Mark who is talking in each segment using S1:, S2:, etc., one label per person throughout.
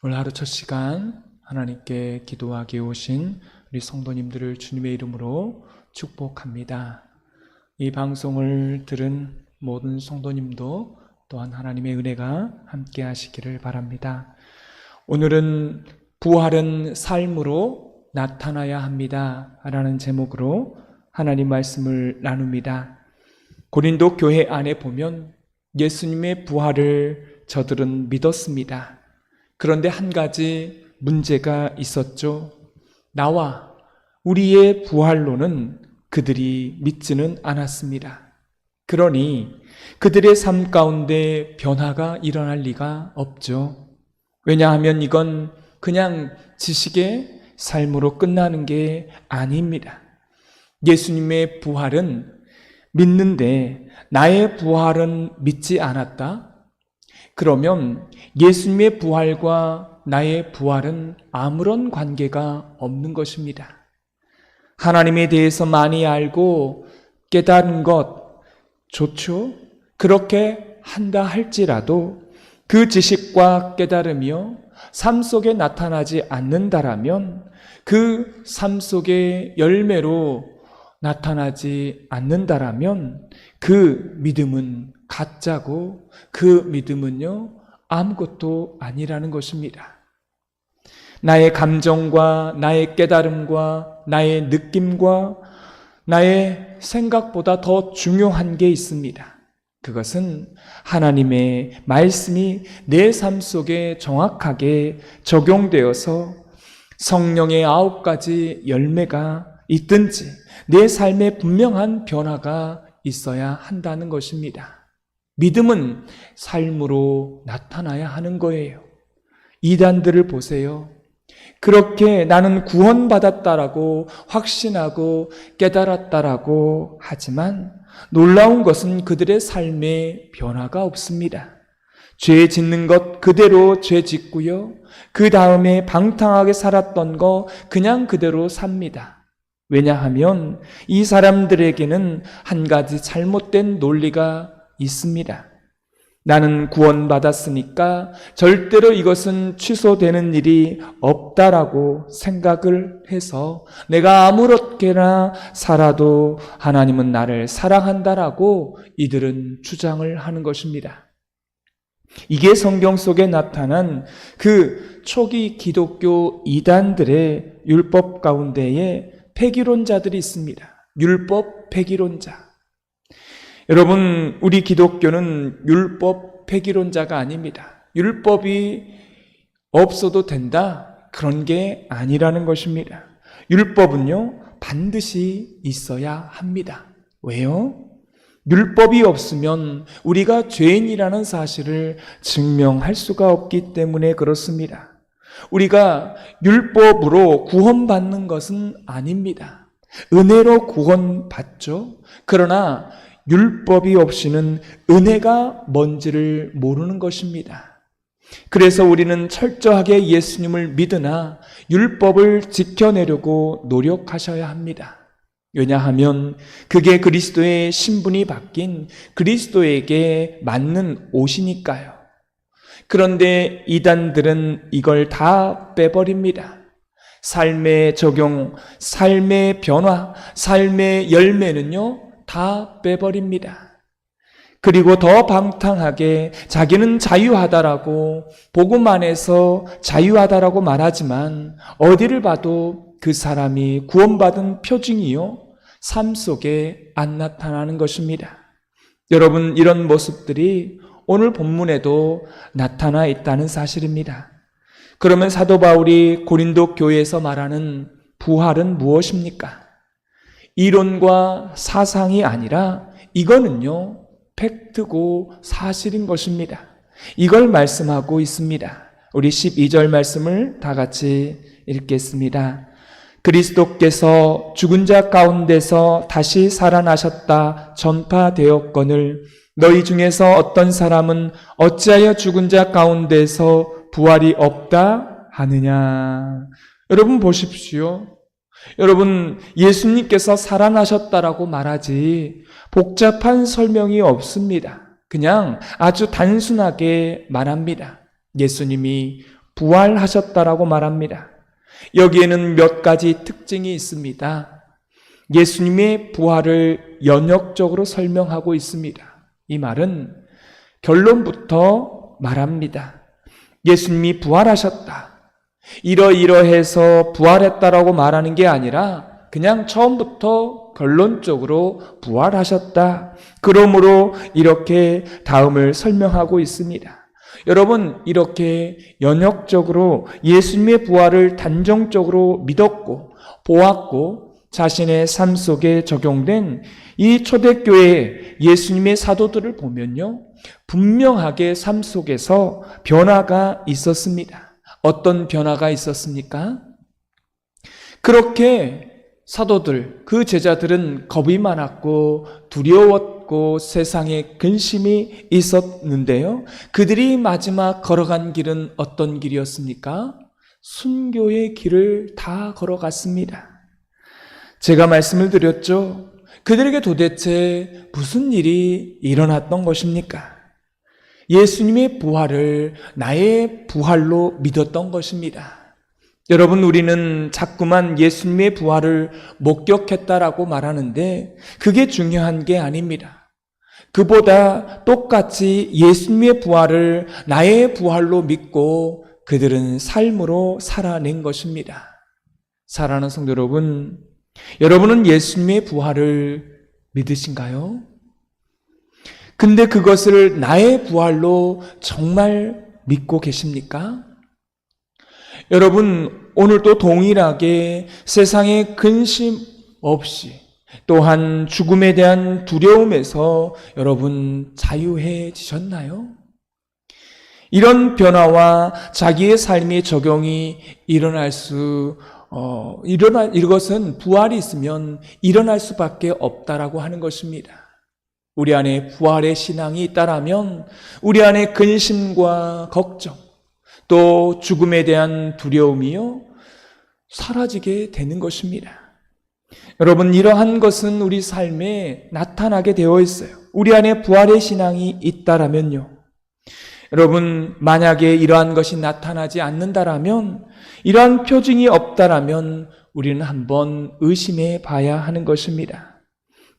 S1: 오늘 하루 첫 시간 하나님께 기도하기 오신 우리 성도님들을 주님의 이름으로 축복합니다. 이 방송을 들은 모든 성도님도 또한 하나님의 은혜가 함께 하시기를 바랍니다. 오늘은 부활은 삶으로 나타나야 합니다 라는 제목으로 하나님 말씀을 나눕니다. 고린도 교회 안에 보면 예수님의 부활을 저들은 믿었습니다. 그런데 한 가지 문제가 있었죠. 나와 우리의 부활로는 그들이 믿지는 않았습니다. 그러니 그들의 삶 가운데 변화가 일어날 리가 없죠. 왜냐하면 이건 그냥 지식의 삶으로 끝나는 게 아닙니다. 예수님의 부활은 믿는데 나의 부활은 믿지 않았다? 그러면 예수님의 부활과 나의 부활은 아무런 관계가 없는 것입니다. 하나님에 대해서 많이 알고 깨달은 것 좋죠? 그렇게 한다 할지라도 그 지식과 깨달으며 삶 속에 나타나지 않는다라면 그 삶 속의 열매로 나타나지 않는다라면 그 믿음은 가짜고 그 믿음은요 아무것도 아니라는 것입니다. 나의 감정과 나의 깨달음과 나의 느낌과 나의 생각보다 더 중요한 게 있습니다. 그것은 하나님의 말씀이 내 삶 속에 정확하게 적용되어서 성령의 9가지 열매가 있든지 내 삶에 분명한 변화가 있어야 한다는 것입니다. 믿음은 삶으로 나타나야 하는 거예요. 이단들을 보세요. 그렇게 나는 구원받았다라고 확신하고 깨달았다라고 하지만 놀라운 것은 그들의 삶에 변화가 없습니다. 죄 짓는 것 그대로 죄 짓고요. 그 다음에 방탕하게 살았던 거 그냥 그대로 삽니다. 왜냐하면 이 사람들에게는 한 가지 잘못된 논리가 있습니다. 나는 구원받았으니까 절대로 이것은 취소되는 일이 없다라고 생각을 해서 내가 아무렇게나 살아도 하나님은 나를 사랑한다라고 이들은 주장을 하는 것입니다. 이게 성경 속에 나타난 그 초기 기독교 이단들의 율법 가운데에 폐기론자들이 있습니다. 율법 폐기론자. 여러분, 우리 기독교는 율법 폐기론자가 아닙니다. 율법이 없어도 된다? 그런 게 아니라는 것입니다. 율법은요, 반드시 있어야 합니다. 왜요? 율법이 없으면 우리가 죄인이라는 사실을 증명할 수가 없기 때문에 그렇습니다. 우리가 율법으로 구원받는 것은 아닙니다. 은혜로 구원받죠. 그러나 율법이 없이는 은혜가 뭔지를 모르는 것입니다. 그래서 우리는 철저하게 예수님을 믿으나 율법을 지켜내려고 노력하셔야 합니다. 왜냐하면 그게 그리스도의 신분이 바뀐 그리스도에게 맞는 옷이니까요. 그런데 이단들은 이걸 다 빼버립니다. 삶의 적용, 삶의 변화, 삶의 열매는요, 다 빼버립니다. 그리고 더 방탕하게 자기는 자유하다라고 복음 안에서 자유하다라고 말하지만 어디를 봐도 그 사람이 구원받은 표징이요, 삶 속에 안 나타나는 것입니다. 여러분, 이런 모습들이 오늘 본문에도 나타나 있다는 사실입니다. 그러면 사도 바울이 고린도 교회에서 말하는 부활은 무엇입니까? 이론과 사상이 아니라 이거는요, 팩트고 사실인 것입니다. 이걸 말씀하고 있습니다. 우리 12절 말씀을 다 같이 읽겠습니다. 그리스도께서 죽은 자 가운데서 다시 살아나셨다 전파되었거늘 너희 중에서 어떤 사람은 어찌하여 죽은 자 가운데서 부활이 없다 하느냐. 여러분 보십시오. 여러분, 예수님께서 살아나셨다라고 말하지 복잡한 설명이 없습니다. 그냥 아주 단순하게 말합니다. 예수님이 부활하셨다라고 말합니다. 여기에는 몇 가지 특징이 있습니다. 예수님의 부활을 연역적으로 설명하고 있습니다. 이 말은 결론부터 말합니다. 예수님이 부활하셨다. 이러이러해서 부활했다라고 말하는 게 아니라 그냥 처음부터 결론적으로 부활하셨다. 그러므로 이렇게 다음을 설명하고 있습니다. 여러분, 이렇게 연역적으로 예수님의 부활을 단정적으로 믿었고 보았고 자신의 삶 속에 적용된 이 초대교회 예수님의 사도들을 보면요, 분명하게 삶 속에서 변화가 있었습니다. 어떤 변화가 있었습니까? 그렇게 사도들, 그 제자들은 겁이 많았고 두려웠고 세상에 근심이 있었는데요, 그들이 마지막 걸어간 길은 어떤 길이었습니까? 순교의 길을 다 걸어갔습니다. 제가 말씀을 드렸죠. 그들에게 도대체 무슨 일이 일어났던 것입니까? 예수님의 부활을 나의 부활로 믿었던 것입니다. 여러분, 우리는 자꾸만 예수님의 부활을 목격했다라고 말하는데 그게 중요한 게 아닙니다. 그보다 똑같이 예수님의 부활을 나의 부활로 믿고 그들은 삶으로 살아낸 것입니다. 사랑하는 성도 여러분, 여러분은 예수님의 부활을 믿으신가요? 근데 그것을 나의 부활로 정말 믿고 계십니까? 여러분, 오늘도 동일하게 세상에 근심 없이 또한 죽음에 대한 두려움에서 여러분 자유해지셨나요? 이런 변화와 자기의 삶의 적용이 이것은 부활이 있으면 일어날 수밖에 없다라고 하는 것입니다. 우리 안에 부활의 신앙이 있다라면 우리 안에 근심과 걱정, 또 죽음에 대한 두려움이요, 사라지게 되는 것입니다. 여러분, 이러한 것은 우리 삶에 나타나게 되어 있어요. 우리 안에 부활의 신앙이 있다라면요. 여러분, 만약에 이러한 것이 나타나지 않는다라면, 이러한 표징이 없다라면 우리는 한번 의심해 봐야 하는 것입니다.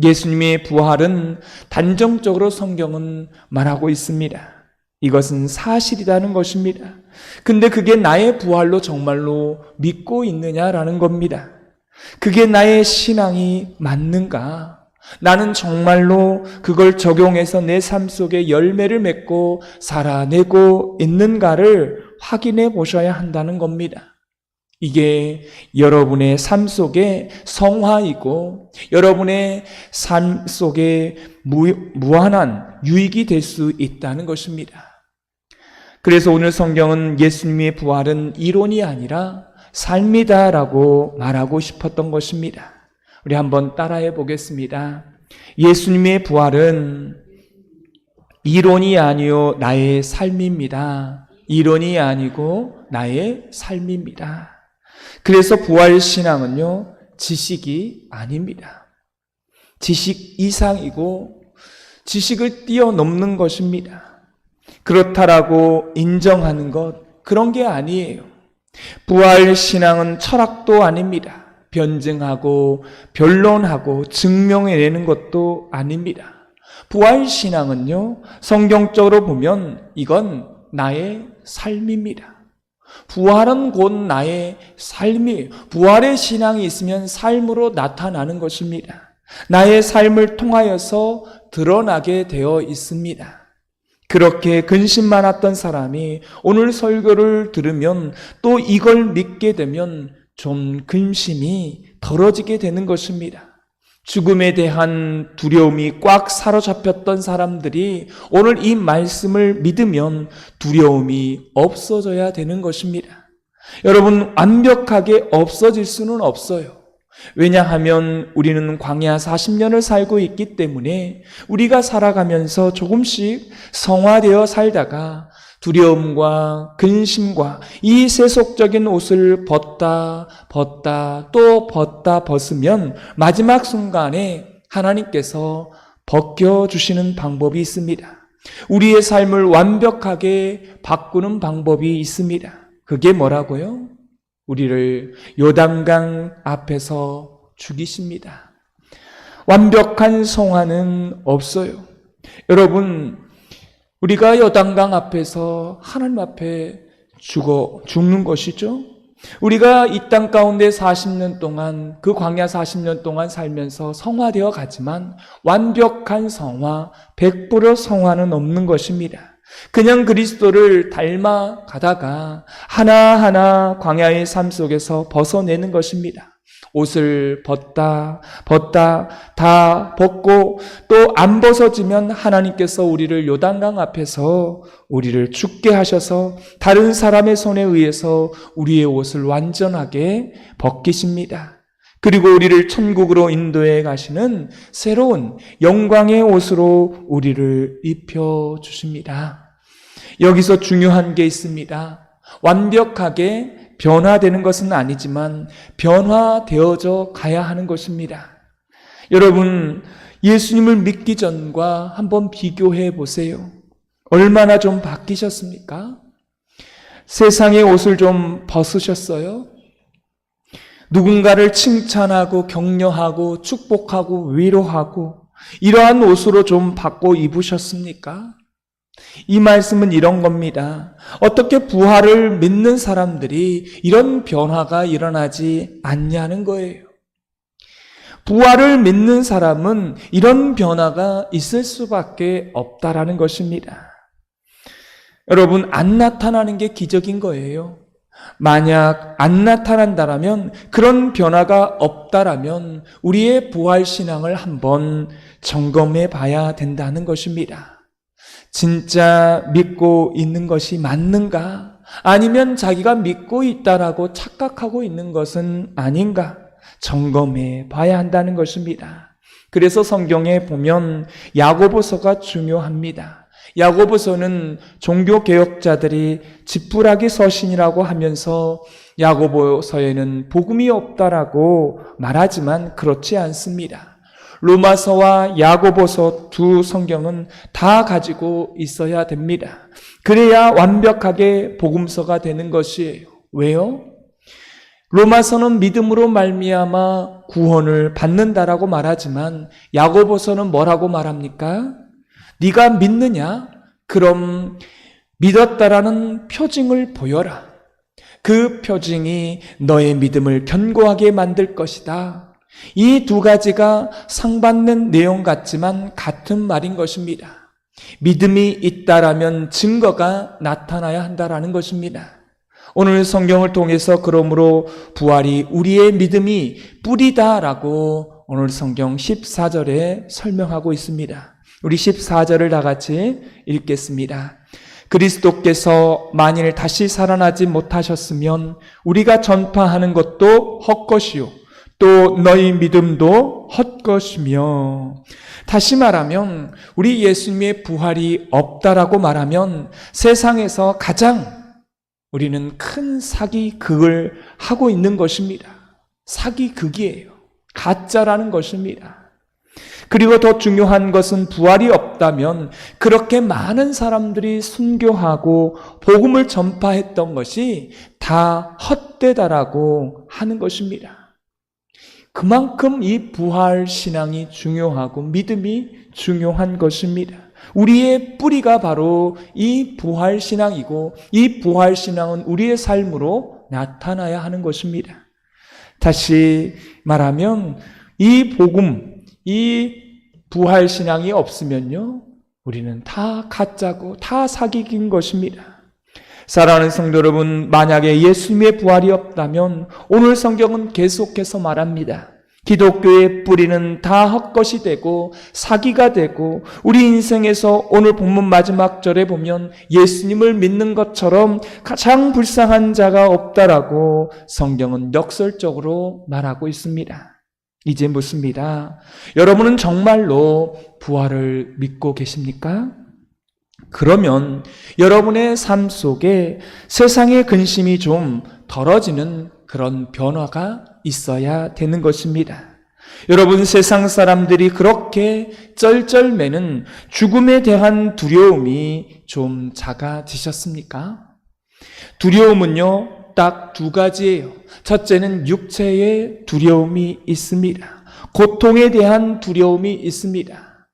S1: 예수님의 부활은 단정적으로 성경은 말하고 있습니다. 이것은 사실이라는 것입니다. 근데 그게 나의 부활로 정말로 믿고 있느냐라는 겁니다. 그게 나의 신앙이 맞는가? 나는 정말로 그걸 적용해서 내 삶 속에 열매를 맺고 살아내고 있는가를 확인해 보셔야 한다는 겁니다. 이게 여러분의 삶 속에 성화이고 여러분의 삶 속에 무한한 유익이 될 수 있다는 것입니다. 그래서 오늘 성경은 예수님의 부활은 이론이 아니라 삶이다라고 말하고 싶었던 것입니다. 우리 한번 따라해 보겠습니다. 예수님의 부활은 이론이 아니요 나의 삶입니다. 이론이 아니고 나의 삶입니다. 그래서 부활 신앙은요, 지식이 아닙니다. 지식 이상이고 지식을 뛰어넘는 것입니다. 그렇다라고 인정하는 것, 그런 게 아니에요. 부활 신앙은 철학도 아닙니다. 변증하고 변론하고 증명해내는 것도 아닙니다. 부활 신앙은요, 성경적으로 보면 이건 나의 삶입니다. 부활은 곧 나의 삶이에요. 부활의 신앙이 있으면 삶으로 나타나는 것입니다. 나의 삶을 통하여서 드러나게 되어 있습니다. 그렇게 근심 많았던 사람이 오늘 설교를 들으면 또 이걸 믿게 되면 좀 근심이 덜어지게 되는 것입니다. 죽음에 대한 두려움이 꽉 사로잡혔던 사람들이 오늘 이 말씀을 믿으면 두려움이 없어져야 되는 것입니다. 여러분, 완벽하게 없어질 수는 없어요. 왜냐하면 우리는 광야 40년을 살고 있기 때문에 우리가 살아가면서 조금씩 성화되어 살다가 두려움과 근심과 이 세속적인 옷을 벗다 또 벗으면 마지막 순간에 하나님께서 벗겨주시는 방법이 있습니다. 우리의 삶을 완벽하게 바꾸는 방법이 있습니다. 그게 뭐라고요? 우리를 요단강 앞에서 죽이십니다. 완벽한 성화는 없어요. 여러분, 우리가 요단강 앞에서 하나님 앞에 죽는 것이죠. 우리가 이 땅 가운데 40년 동안, 그 광야 40년 동안 살면서 성화되어 가지만 완벽한 성화, 100% 성화는 없는 것입니다. 그냥 그리스도를 닮아 가다가 하나하나 광야의 삶 속에서 벗어내는 것입니다. 옷을 벗다 다 벗고 또 안 벗어지면 하나님께서 우리를 요단강 앞에서 우리를 죽게 하셔서 다른 사람의 손에 의해서 우리의 옷을 완전하게 벗기십니다. 그리고 우리를 천국으로 인도해 가시는 새로운 영광의 옷으로 우리를 입혀주십니다. 여기서 중요한 게 있습니다. 완벽하게 변화되는 것은 아니지만 변화되어져 가야 하는 것입니다. 여러분, 예수님을 믿기 전과 한번 비교해 보세요. 얼마나 좀 바뀌셨습니까? 세상의 옷을 좀 벗으셨어요? 누군가를 칭찬하고 격려하고 축복하고 위로하고 이러한 옷으로 좀 바꿔 입으셨습니까? 이 말씀은 이런 겁니다. 어떻게 부활을 믿는 사람들이 이런 변화가 일어나지 않냐는 거예요. 부활을 믿는 사람은 이런 변화가 있을 수밖에 없다라는 것입니다. 여러분, 안 나타나는 게 기적인 거예요. 만약 안 나타난다라면, 그런 변화가 없다라면 우리의 부활신앙을 한번 점검해 봐야 된다는 것입니다. 진짜 믿고 있는 것이 맞는가? 아니면 자기가 믿고 있다라고 착각하고 있는 것은 아닌가? 점검해 봐야 한다는 것입니다. 그래서 성경에 보면 야고보서가 중요합니다. 야고보서는 종교개혁자들이 지푸라기 서신이라고 하면서 야고보서에는 복음이 없다라고 말하지만 그렇지 않습니다. 로마서와 야고보서 두 성경은 다 가지고 있어야 됩니다. 그래야 완벽하게 복음서가 되는 것이에요. 왜요? 로마서는 믿음으로 말미암아 구원을 받는다라고 말하지만 야고보서는 뭐라고 말합니까? 네가 믿느냐? 그럼 믿었다라는 표징을 보여라. 그 표징이 너의 믿음을 견고하게 만들 것이다. 이 두 가지가 상받는 내용 같지만 같은 말인 것입니다. 믿음이 있다라면 증거가 나타나야 한다라는 것입니다. 오늘 성경을 통해서 그러므로 부활이 우리의 믿음이 뿌리다라고 오늘 성경 14절에 설명하고 있습니다. 우리 14절을 다 같이 읽겠습니다. 그리스도께서 만일 다시 살아나지 못하셨으면 우리가 전파하는 것도 헛것이요 또 너희 믿음도 헛것이며, 다시 말하면 우리 예수님의 부활이 없다라고 말하면 세상에서 가장 우리는 큰 사기극을 하고 있는 것입니다. 사기극이에요. 가짜라는 것입니다. 그리고 더 중요한 것은 부활이 없다면 그렇게 많은 사람들이 순교하고 복음을 전파했던 것이 다 헛되다라고 하는 것입니다. 그만큼 이 부활 신앙이 중요하고 믿음이 중요한 것입니다. 우리의 뿌리가 바로 이 부활 신앙이고 이 부활 신앙은 우리의 삶으로 나타나야 하는 것입니다. 다시 말하면 이 복음, 이 부활 신앙이 없으면요, 우리는 다 가짜고 다 사기인 것입니다. 사랑하는 성도 여러분, 만약에 예수님의 부활이 없다면 오늘 성경은 계속해서 말합니다. 기독교의 뿌리는 다 헛것이 되고 사기가 되고 우리 인생에서 오늘 본문 마지막 절에 보면 예수님을 믿는 것처럼 가장 불쌍한 자가 없다라고 성경은 역설적으로 말하고 있습니다. 이제 묻습니다. 여러분은 정말로 부활을 믿고 계십니까? 그러면 여러분의 삶 속에 세상의 근심이 좀 덜어지는 그런 변화가 있어야 되는 것입니다. 여러분, 세상 사람들이 그렇게 쩔쩔매는 죽음에 대한 두려움이 좀 작아지셨습니까? 두려움은요, 딱 두 가지예요. 첫째는 육체의 두려움이 있습니다. 고통에 대한 두려움이 있습니다.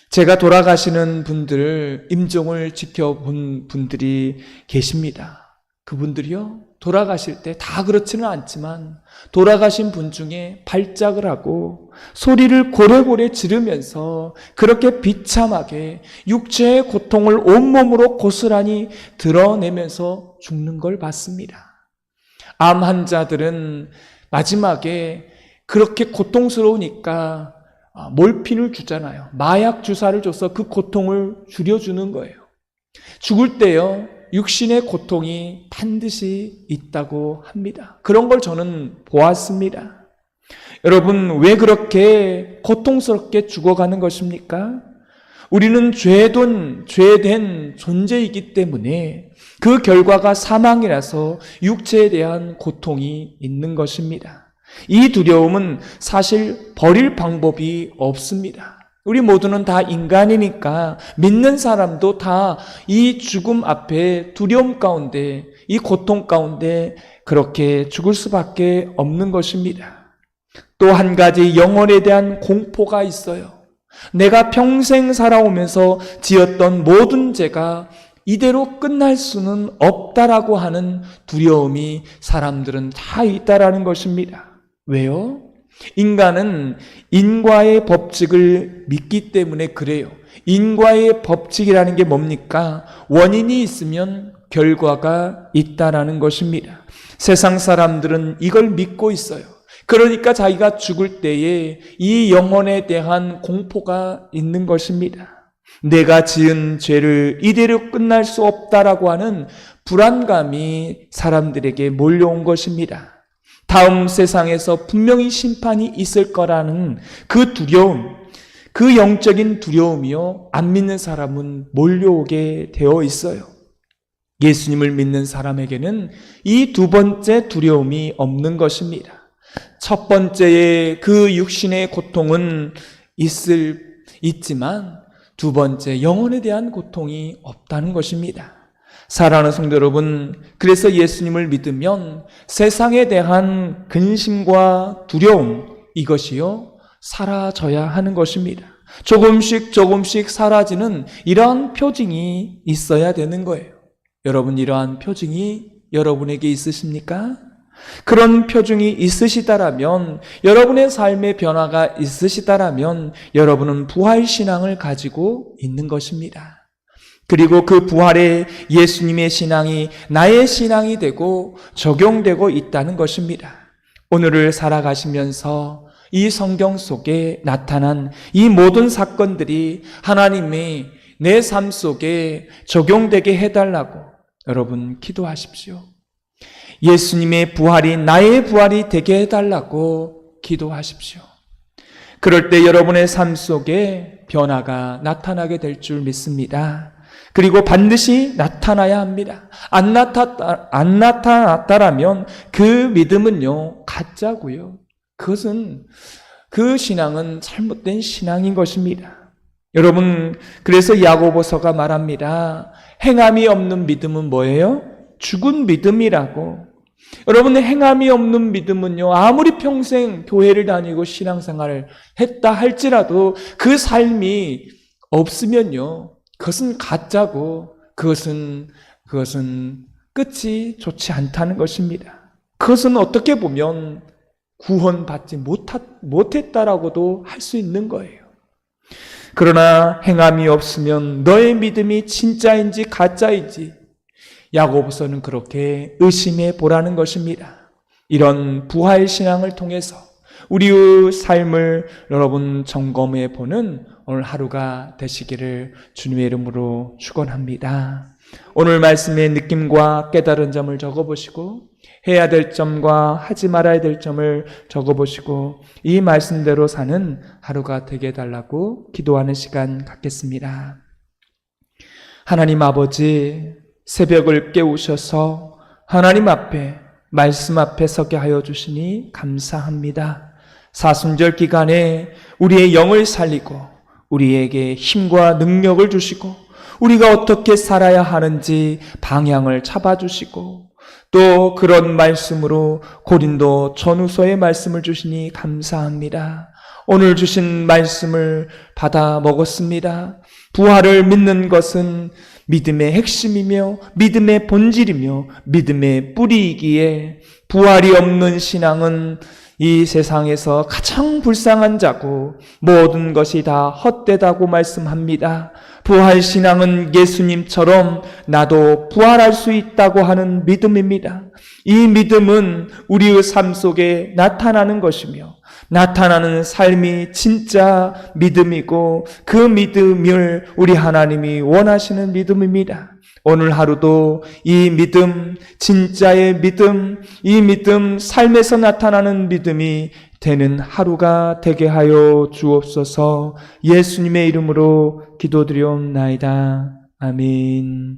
S1: 제가 돌아가시는 분들, 임종을 지켜본 분들이 계십니다. 그분들이요, 돌아가실 때 다 그렇지는 않지만 돌아가신 분 중에 발작을 하고 소리를 고래고래 지르면서 그렇게 비참하게 육체의 고통을 온몸으로 고스란히 드러내면서 죽는 걸 봤습니다. 암 환자들은 마지막에 그렇게 고통스러우니까 몰핀을 주잖아요. 마약 주사를 줘서 그 고통을 줄여주는 거예요. 죽을 때요, 육신의 고통이 반드시 있다고 합니다. 그런 걸 저는 보았습니다. 여러분, 왜 그렇게 고통스럽게 죽어가는 것입니까? 우리는 죄된 존재이기 때문에 그 결과가 사망이라서 육체에 대한 고통이 있는 것입니다. 이 두려움은 사실 버릴 방법이 없습니다. 우리 모두는 다 인간이니까 믿는 사람도 다 이 죽음 앞에 두려움 가운데, 이 고통 가운데 그렇게 죽을 수밖에 없는 것입니다. 또 한 가지 영혼에 대한 공포가 있어요. 내가 평생 살아오면서 지었던 모든 죄가 이대로 끝날 수는 없다라고 하는 두려움이 사람들은 다 있다라는 것입니다. 왜요? 인간은 인과의 법칙을 믿기 때문에 그래요. 인과의 법칙이라는 게 뭡니까? 원인이 있으면 결과가 있다라는 것입니다. 세상 사람들은 이걸 믿고 있어요. 그러니까 자기가 죽을 때에 이 영혼에 대한 공포가 있는 것입니다. 내가 지은 죄를 이대로 끝날 수 없다라고 하는 불안감이 사람들에게 몰려온 것입니다. 다음 세상에서 분명히 심판이 있을 거라는 그 두려움, 그 영적인 두려움이요, 안 믿는 사람은 몰려오게 되어 있어요. 예수님을 믿는 사람에게는 이 두 번째 두려움이 없는 것입니다. 첫 번째의 그 육신의 고통은 있지만 두 번째 영혼에 대한 고통이 없다는 것입니다. 사랑하는 성도 여러분, 그래서 예수님을 믿으면 세상에 대한 근심과 두려움, 이것이요, 사라져야 하는 것입니다. 조금씩 사라지는 이러한 표징이 있어야 되는 거예요. 여러분, 이러한 표징이 여러분에게 있으십니까? 그런 표징이 있으시다라면, 여러분의 삶의 변화가 있으시다라면 여러분은 부활신앙을 가지고 있는 것입니다. 그리고 그 부활에 예수님의 신앙이 나의 신앙이 되고 적용되고 있다는 것입니다. 오늘을 살아가시면서 이 성경 속에 나타난 이 모든 사건들이 하나님이 내 삶 속에 적용되게 해달라고 여러분 기도하십시오. 예수님의 부활이 나의 부활이 되게 해달라고 기도하십시오. 그럴 때 여러분의 삶 속에 변화가 나타나게 될 줄 믿습니다. 그리고 반드시 나타나야 합니다. 안 나타났다라면 그 믿음은요, 가짜고요. 그 신앙은 잘못된 신앙인 것입니다. 여러분, 그래서 야고보서가 말합니다. 행함이 없는 믿음은 뭐예요? 죽은 믿음이라고. 여러분의 행함이 없는 믿음은요, 아무리 평생 교회를 다니고 신앙생활을 했다 할지라도 그 삶이 없으면요, 그것은 가짜고 그것은 끝이 좋지 않다는 것입니다. 그것은 어떻게 보면 구원받지 못했다라고도 할 수 있는 거예요. 그러나 행함이 없으면 너의 믿음이 진짜인지 가짜인지 야고보서는 그렇게 의심해 보라는 것입니다. 이런 부활신앙을 통해서 우리의 삶을 여러분 점검해 보는 오늘 하루가 되시기를 주님의 이름으로 축원합니다. 오늘 말씀의 느낌과 깨달은 점을 적어보시고 해야 될 점과 하지 말아야 될 점을 적어보시고 이 말씀대로 사는 하루가 되게 해달라고 기도하는 시간 갖겠습니다. 하나님 아버지, 새벽을 깨우셔서 하나님 앞에 말씀 앞에 서게 하여 주시니 감사합니다. 사순절 기간에 우리의 영을 살리고 우리에게 힘과 능력을 주시고 우리가 어떻게 살아야 하는지 방향을 잡아주시고 또 그런 말씀으로 고린도 전후서의 말씀을 주시니 감사합니다. 오늘 주신 말씀을 받아 먹었습니다. 부활을 믿는 것은 믿음의 핵심이며 믿음의 본질이며 믿음의 뿌리이기에 부활이 없는 신앙은 이 세상에서 가장 불쌍한 자고 모든 것이 다 헛되다고 말씀합니다. 부활신앙은 예수님처럼 나도 부활할 수 있다고 하는 믿음입니다. 이 믿음은 우리의 삶 속에 나타나는 것이며 나타나는 삶이 진짜 믿음이고 그 믿음을 우리 하나님이 원하시는 믿음입니다. 오늘 하루도 이 믿음, 진짜의 믿음, 이 믿음, 삶에서 나타나는 믿음이 되는 하루가 되게 하여 주옵소서. 예수님의 이름으로 기도드리옵나이다. 아멘.